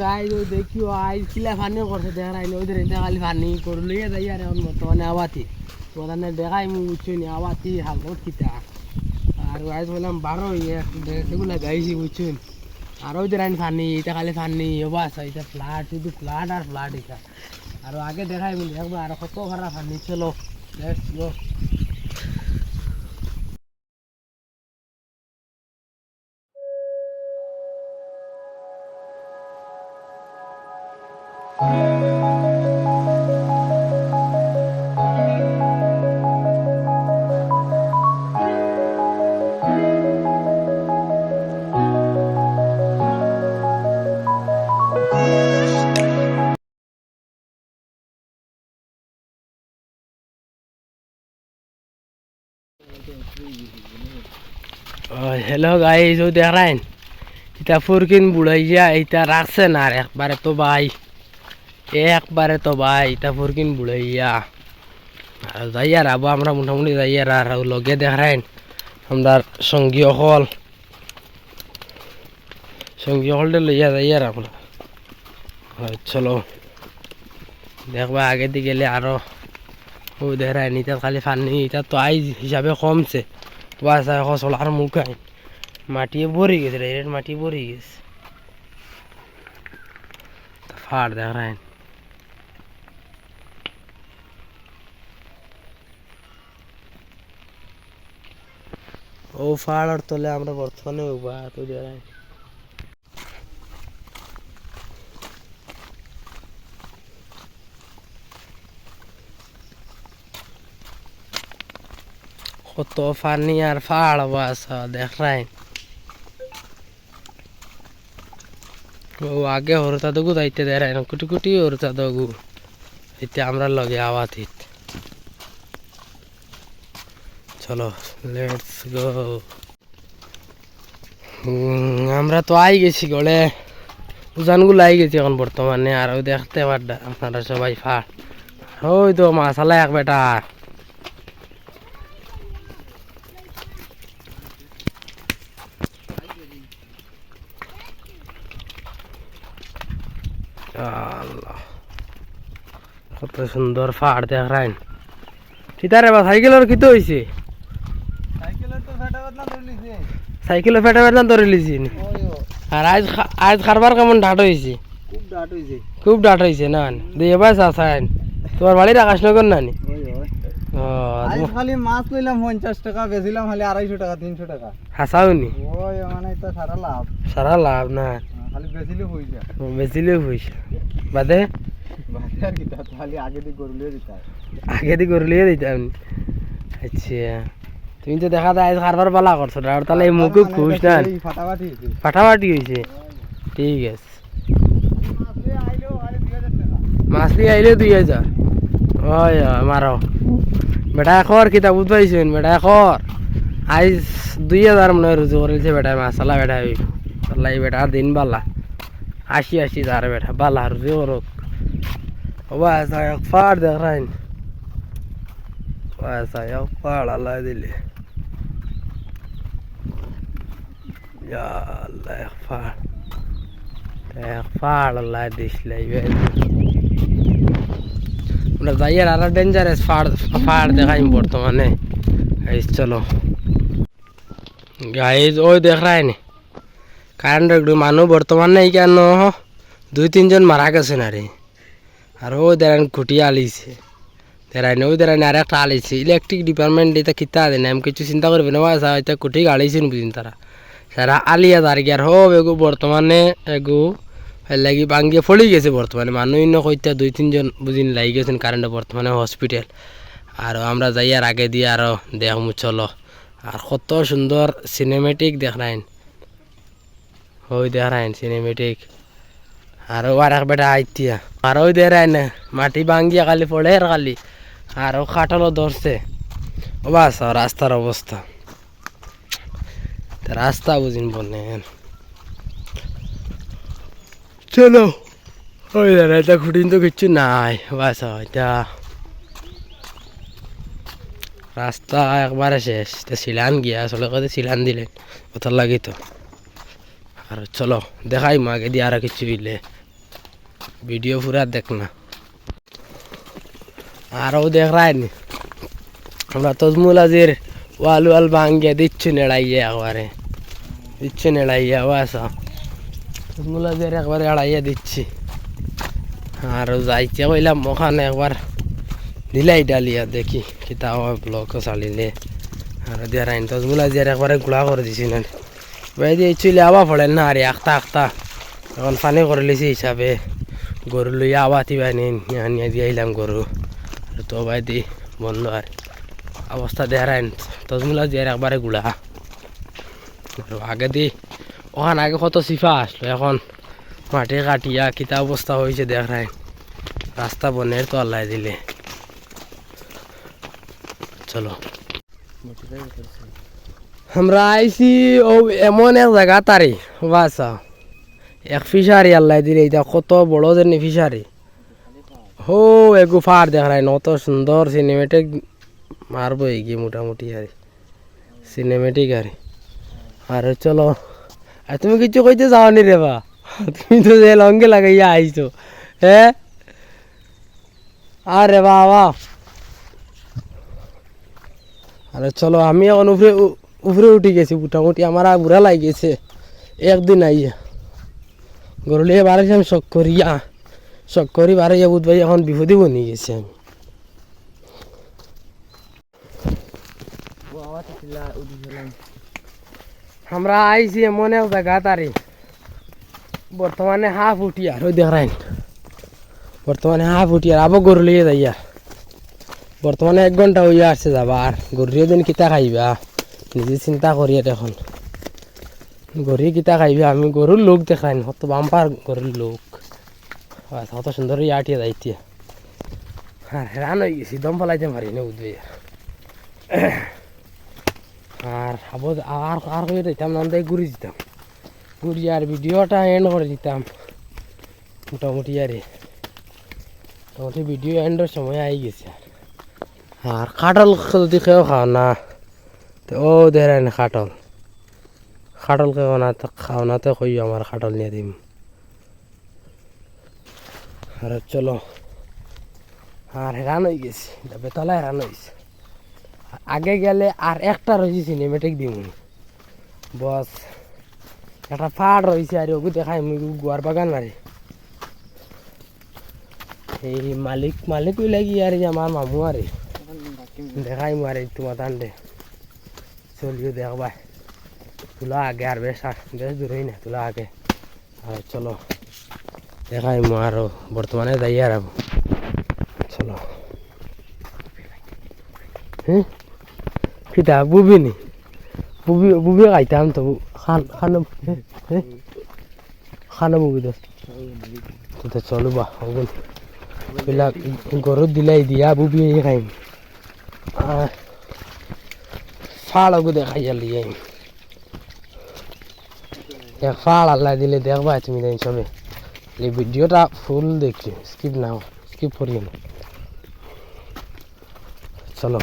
guys ওই দেখিও আইজ কিলা পানি করছে দেখাই ওদের এটা খালি পানি করলে যাই আর এখন বর্তমানে আবাতি তোমাদের দেখাই মু বুঝছি আবাতি হালত কিতা আর গাইজ বললাম 12 সেগুলা গাইছি বুঝছুন আর ওদের আইন পানি এটা খালি পানি বাস এটা ফ্লাট শুধু ফ্লাট আর ফ্লাট এটা আর আগে দেখাই বলি একবার আর কত খারাপ পানি চলো লেটস গো हेलो गाइस वो देख रहे हैं इतना फुरकिन बुढ़ैया इतना राखसे ना एक बारे तो भाई इतना फुरकिन बुढ़ैया जाइए अब हमारा मोटामुटी जाइए लगे देख रहे हैं हमारा संगी हल लिया जाइए चलो देखबा आगे दिखे आरो वो देख रहा है इतना खाली पानी इतना तो आई हिसाब कम से বাস সোলার মুখ আইন মাটিয়ে ভরে গেছে ডাইরেক্ট মাটি ভরে গেছে ফাড় দেখ রাইন ও ফাড় আর তলে আমরা বর্তমানে উবা তো দেখাই কত পানি আর ফাড় বাস দেখ রাই ও আগে হরতা দগু যাইতে দেয় রাই কুটি কুটি হরতা দগু এতে আমরা লগে আওয়াতিত চলো লেটস গো আমরা তো আই গেছি গলে উজানগুলো আই গেছি এখন বর্তমানে আর ওই দেখতে পারডা আপনারা সবাই ফাড় ওই তো মাছালা এক বেটা কত সুন্দর ফাড় দেখ রাইন কিতারে বা সাইকেলের কি তো হইছে সাইকেলের ফেটা বেদনা ধরে লিছি আর আজ খারবার কেমন ডাট হয়েছে খুব ডাট হয়েছে না দিয়ে বাস আসাইন তোমার বাড়ির আকাশনগর নানি খালি মাছ লইলাম 50 টাকা বেচিলাম খালি 250 টাকা 300 টাকা হাসাওনি ওই মানে এটা সারা লাভ না খালি বেচিলে হইছে বাদে আর কি খালি আগে দি গরু লিয়ে দিতাম আচ্ছা তুমি তো দেখা যায় খারবার বালা করছো আর তাহলে এই মুখ খুশ না ফাটাফাটি হয়েছে ঠিক আছে মাছলি আইলে 2000 ওই মারো বেটা খর কিতা বুঝ পাইছেন বেটা খর আইজ 2000 মনে রুজু করেছে বেটা মাসালা বেটা তাহলে বেটা দিন বালা 80 যার বেটা বালা রুজু করক বাস এক ফাড় দেখ রাইন বাস এক ফাড় আল্লাহ দিলে আল্লাহ এক ফাড় আল্লাহ দিসলে আমরা যাই আর ডেঞ্জারাস ফাড় দেখাই বর্তমানে চলো গাইজ ওই দেখ রাইন কারেন্ট একটু মানুষ বর্তমানে কেন 2-3 জন মারা গেছে না রে আর ওই দেরান খুঁটি আলিছে দেরাইনে ওই দেরাইনে আর একটা আলিছে ইলেকট্রিক ডিপার্টমেন্ট এটা কিতা দেন আমি কিছু চিন্তা করবে না এটা খুঁটি গাড়িছেন বুঝিন তারা আলিয়া দাঁড় গিয়ে আর হোক এগু বর্তমানে এগু লাগি ভাঙ্গিয়ে ফলি গেছে বর্তমানে মানুষ কইতা 2-3 জন বুঝিন লাগি গেছেন কারেন্টে বর্তমানে হসপিটাল আর আমরা যাই আর আগে দিয়ে আরো দেখমু চলো আর কত সুন্দর সিনেমেটিক দেখ রাইন ওই দেখ রাইন সিনেমেটিক আর এক বেটা আইতিয়া আর ওই দে রাইন মাটি ভাঙ্গিয়া খালি পড়ে খালি আর ও খাটালো ধরছে ও বাস রাস্তার অবস্থা রাস্তা বুঝিন বলে চলো ওই এটা খুঁটিন তো কিচ্ছু নাই বাস এটা রাস্তা একবারে শেষ সিলান গিয়া আসলে কথা সিলান দিলেন ওটার লাগি তো আর চলো দেখাই আগে দিয়ে আর কিছু হইলে ভিডিও পুরা দেখ না আরও দেখ রায়নি আমরা তজমুল আজির ওয়াল ওয়াল ভাঙ্গিয়ে দিচ্ছি নেড়াইয়ে একবারে দিচ্ছি নেড়াইয়া বাসা তজমুল আজির একবারে এড়াইয়া দিচ্ছি আর যাইতে কইলাম ওখানে একবার দিলাই ডালিয়া দেখি কিতাব ব্লক চালিলে আর দিয়ে রাইন তজমুল আজির একবারে গুড়া করে দিছি না ভাই দিয়ে চলে আবা পড়েন না আর আখতা এখন পানি করে লিছি হিসাবে গরু লইয়া আবাতি বাই নিয়ে দিয়ে আইলাম গরু আর তো ভাই দি বন্ধ আর অবস্থা দেখায় তজমুলা দিয়ে একবারে গুড়া আগে দি ওখান আগে কত সিফা আসলো এখন মাটি কাটিয়া কিতা অবস্থা হয়েছে দেখায় রাস্তা বনের তো আল্লাহ দিলে চলো আমরা আইসি ও এমন এক জায়গা তারি বাসা এক ফিশারি আল্লাহ দিলে এটা কত বড় জানি ফিশারি হো এ গুফার দেখায় অত সুন্দর সিনেমেটিক মারবো এগিয়ে মোটামুটি আর সিনেমেটিক আর চলো আর তুমি কিছু কইতে যাওনি রে বা তুমি তো যে লঙ্গে লাগাইয়া আইছো হ্যাঁ আরে বাবা আরে চলো আমি এখন উপরে উপরে উঠে গেছি মোটামুটি আমার আর বুড়া লাগে গেছে একদিন আইয়া গরুলিয়ে বাড়াইছিলাম শখ করি বাড়াইয়া বুধ ভাই এখন বিপদে বনি গেছি আমি আমরা আইছি এমন এক জায়গা তারি বর্তমানে হাফ উঠি আর ওই দেখাই বর্তমানে হাফ উঠি আর আবার গরু লিয়ে যাইয়া বর্তমানে 1 ঘন্টা হইয়া আসছে যাবা আর গরুরিয়ে দিন কিতা খাইবা নিজে চিন্তা করি এখন গরু কিতা খাইবা আমি গরুর লোক দেখাই হত বাম্পার গরুর লোক কত সুন্দর আটিয়া যাইতিয়া আর হেরান হয়ে গেছি দম ফলাইতে পারি না বুঝবে আর আর হয়ে দিতাম নন্দাই ঘুরে দিতাম ঘুরি আর ভিডিওটা এন্ড করে দিতাম মোটামুটি আরে মোটামুটি ভিডিও এন্ডের সময় আই গেছে আর কাটল যদি কেউ খাও না তো ও দেখায় না কাটল কেউ না খাও না তো কই আমার কাটল নিয়ে দিম আর চলো আর হেরান হয়ে গেছি বেতলা হেরান হয়েছে আগে গেলে আর একটা রয়েছে সিনেমেটিক দিম বস একটা ফাট রয়েছে আর ওকে দেখাই মুই গুয়ার বাগান মারি এই মালিক ওই লাগি আর আমার মামু আরে দেখাই মারে তোমার দান্ডে চলিও দেখবা তোলা আগে আর বেশ দূরই না তোলা আগে আর চলো দেখাই মু আরো বর্তমানে যাই আর চলো হ্যাঁ কিতা বুবি নি বুবি খাইতাম তো খানা বুবি তো চলো বা বিলাক গরুত দিলাই দিয়া বুবি খাইম ফাড় দেখাই লিয়ে এক ফাড় আল্লাহ দিলে দেখবা তুমি জানি সবে এই ভিডিওটা ফুল দেখি স্কিপ নাও স্কিপ করিও না চলো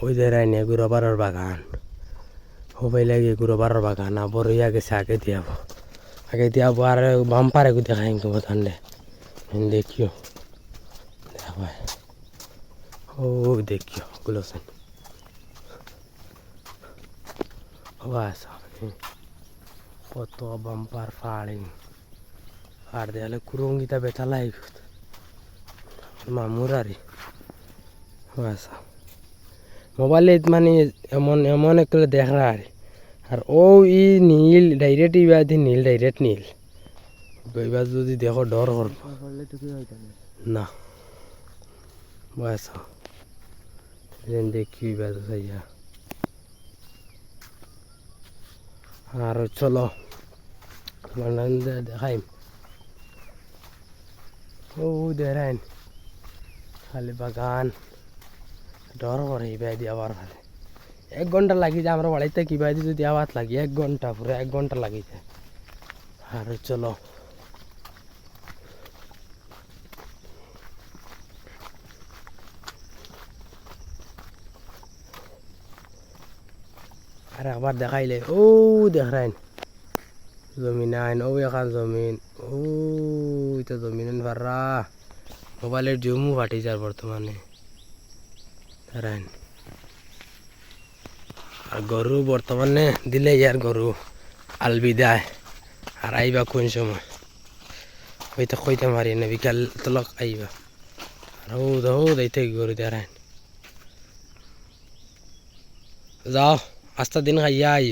ওই দেখায় নিয়ে গুরবারের বাগান সবাই লাগে গুরবারের বাগান আবার ইয়া গেছে আগে দিয়াবো আর বাম্পারে দেখাই তোমার ঠান্ডে দেখিও দেখবা ও দেখিও গুলোছেন কত বাম্পার ফাড়িং আর দেয়ালে কুরঙ্গিতা বেটা লাই মামুরারি মোবাইলে মানে এমন একটা দেখা আর ও ই নীল ডাইরেক্ট ইবাদি নীল ডাইরেক্ট নীল এবার যদি দেখো ডর কর না বাস দেখি এবার যাইয়া আর চলো দেখাই ও দেখাইন খালি বাগান ডর করে ইবাদি আবার খালি 1 ঘন্টা লাগি যায় আমরা বাড়িতে কিবাদি যদি আওয়াজ লাগি 1 ঘন্টা পুরো 1 ঘন্টা লাগি যায় আর চলো আর একবার দেখাইলে ও দেখাইন জমিন আইন ও এখান জমিন ও এটা জমিন ভাড়া মোবাইলের জমু ফাটি যার বর্তমানে দেখাইন আর গরু বর্তমানে দিলে ইয়ার গরু আলবিদায় আর আইবা কোন সময় হইতে কইতে মারি না বিকাল তলক আইবা আর ও যাইতে গরু দেখাইন যাও আস্তা দিন খাইয়া আই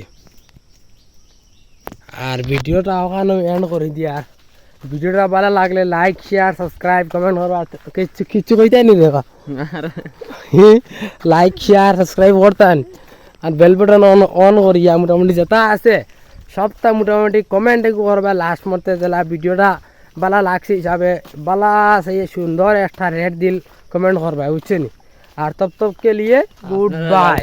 আর ভিডিওটা ওখানে এন্ড করে দিয়া ভিডিওটা ভালো লাগলে লাইক শেয়ার সাবস্ক্রাইব কমেন্ট করবা কিছু কিছু কইতে নি দেখা লাইক শেয়ার সাবস্ক্রাইব করতেন আর বেল বাটন অন করিয়া মোটামুটি যেটা আছে সবটা মোটামুটি কমেন্ট করবা লাস্ট মতে জেলা ভিডিওটা ভালো লাগছে হিসাবে ভালো সেই সুন্দর একটা রেট দিল কমেন্ট করবা বুঝছেন আর তব কে লিয়ে গুড বাই